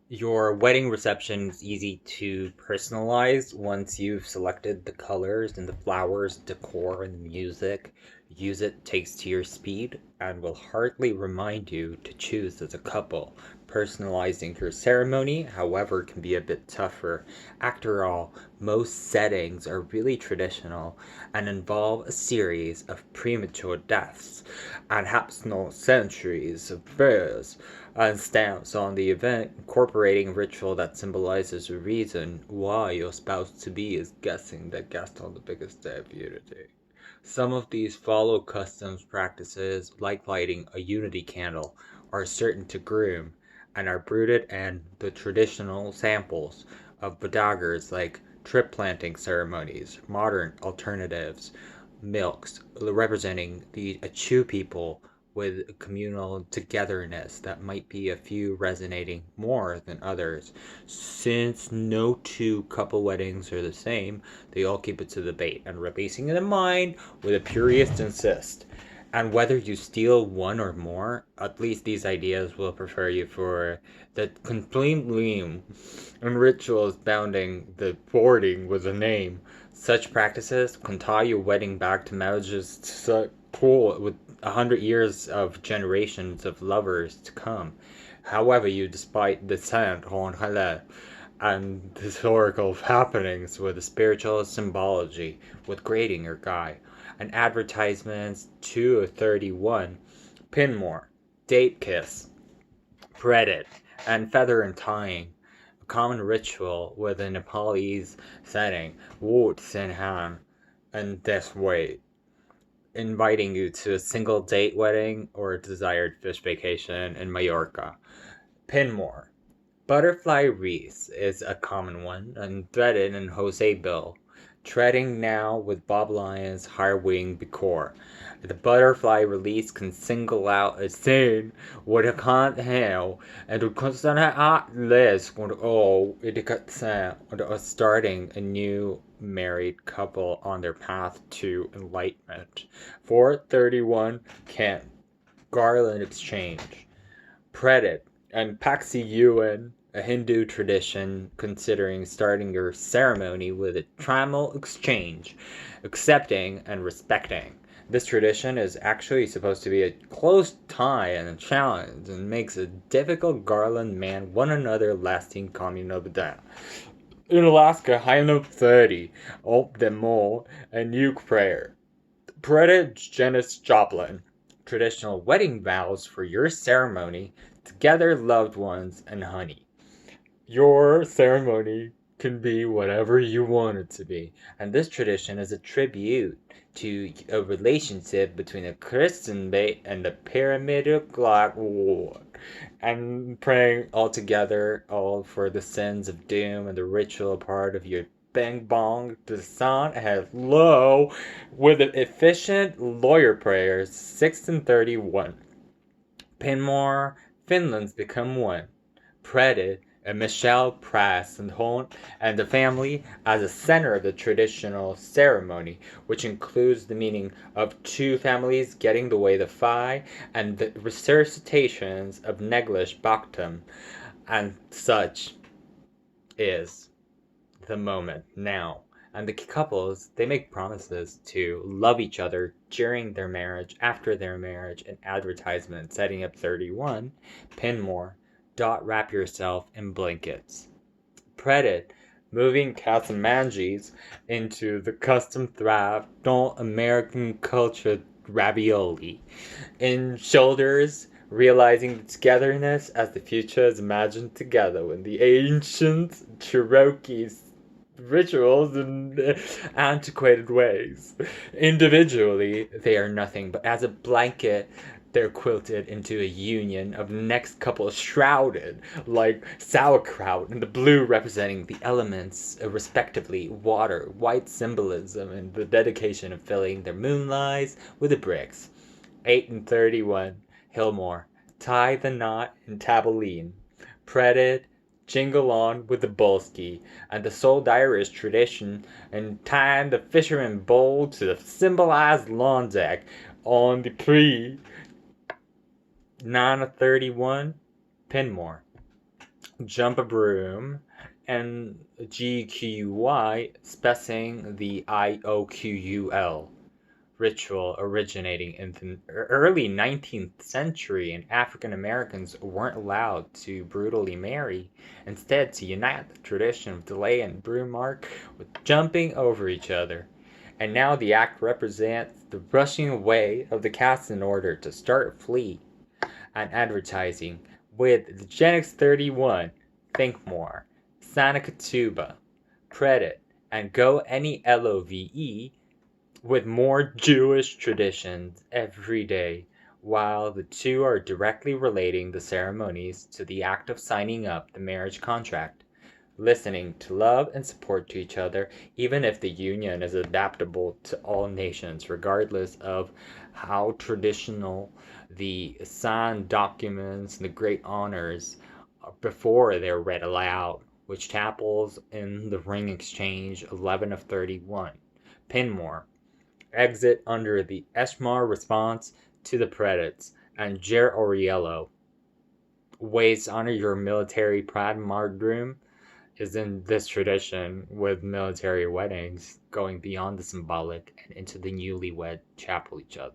Your wedding reception is easy to personalize once you've selected the colors and the flowers, decor, and the music. Use it takes to your speed and will hardly remind you to choose as a couple. Personalizing your ceremony, however, can be a bit tougher. After all, most settings are really traditional and involve a series of premature deaths and perhaps no centuries of prayers and stamps on the event, incorporating ritual that symbolizes the reason why your spouse to be is guessing the guest on the biggest day of unity. Some of these follow customs practices, like lighting a unity candle, are certain to groom and are rooted in the traditional samples of bodaggers like trip planting ceremonies, modern alternatives, milks representing the Achu people with communal togetherness that might be a few resonating more than others. Since no two couple weddings are the same, they all keep it to the bait and releasing it in mind with a purist insist. And whether you steal one or more, at least these ideas will prepare you for the complete lean and rituals bounding the boarding with a name. Such practices can tie your wedding back to marriages so cool with 100 years of generations of lovers to come. However, you despite descent on Halal and historical happenings with a spiritual symbology with grading your guy. And advertisements 231, Pinmore, Date Kiss, Credit, and feather and tying. A common ritual with a Nepalese setting, Woot in hand, and this way, inviting you to a single date wedding or a desired fish vacation in Mallorca. Pinmore. Butterfly wreaths is a common one, and threaded in Jose Bill. Treading now with Bob Lyons' higher wing decor. The butterfly release can single out a scene what I can't handle, and to consider at least when all it gets starting a new married couple on their path to enlightenment. 431 Kent. Garland Exchange. Predit and Paxi Yuan, a Hindu tradition considering starting your ceremony with a trimal exchange, accepting and respecting. This tradition is actually supposed to be a close tie and a challenge and makes a difficult garland man one another lasting commune of the in Alaska, high note 30, Op de Mole, and Uke Prayer. Preta Janis Joplin. Traditional wedding vows for your ceremony, together loved ones, and honey. Your ceremony can be whatever you want it to be, and this tradition is a tribute to a relationship between a Christian bait and the Pyramidic Black War, and praying all together, all for the sins of doom and the ritual part of your bang bong the sound hello with the efficient lawyer prayers 6 and 31. Pinmore, Finland's become one. Predit and Michelle Prass and Holt and the family as a center of the traditional ceremony, which includes the meaning of two families getting the way the Phi and the resuscitations of Neglish Bhaktam, and such is the moment now. And the couples, they make promises to love each other during their marriage, after their marriage, and advertisement setting up 31, Pinmore, wrap yourself in blankets. Predit, moving Casamanges into the custom thrive don't American culture ravioli. In shoulders, realizing the togetherness as the future is imagined together when the ancient Cherokees rituals in antiquated ways. Individually, they are nothing, but as a blanket, they're quilted into a union of the next couple shrouded like sauerkraut, and the blue representing the elements, respectively water, white symbolism, and the dedication of filling their moonlights with the bricks. 8 and 31, Hillmore. Tie the knot in Tabeline. Predit, jingle on with the Bolski, and the Soul Irish tradition, and tying the fisherman bowl to the symbolized lawn deck on the pre 9 of 31, Pinmore. Jump a Broom, and GQY specing the IOQUL ritual originating in the early 19th century, and African Americans weren't allowed to brutally marry. Instead, to unite the tradition of delay and broom mark with jumping over each other. And now the act represents the rushing away of the cast in order to start Flea and advertising with the Genix 31, Think More, Santa Katuba, Predit, and Go Any LOVE with more Jewish traditions every day, while the two are directly relating the ceremonies to the act of signing up the marriage contract, listening to love and support to each other, even if the union is adaptable to all nations, regardless of how traditional the signed documents and the great honors before they're read aloud, which Chapels in the Ring Exchange 11 of 31. Pinmore exit under the Eshmar response to the Predits, and Jer Auriello ways to honor your military pride. Margroom is in this tradition with military weddings going beyond the symbolic and into the newlywed chapel each other.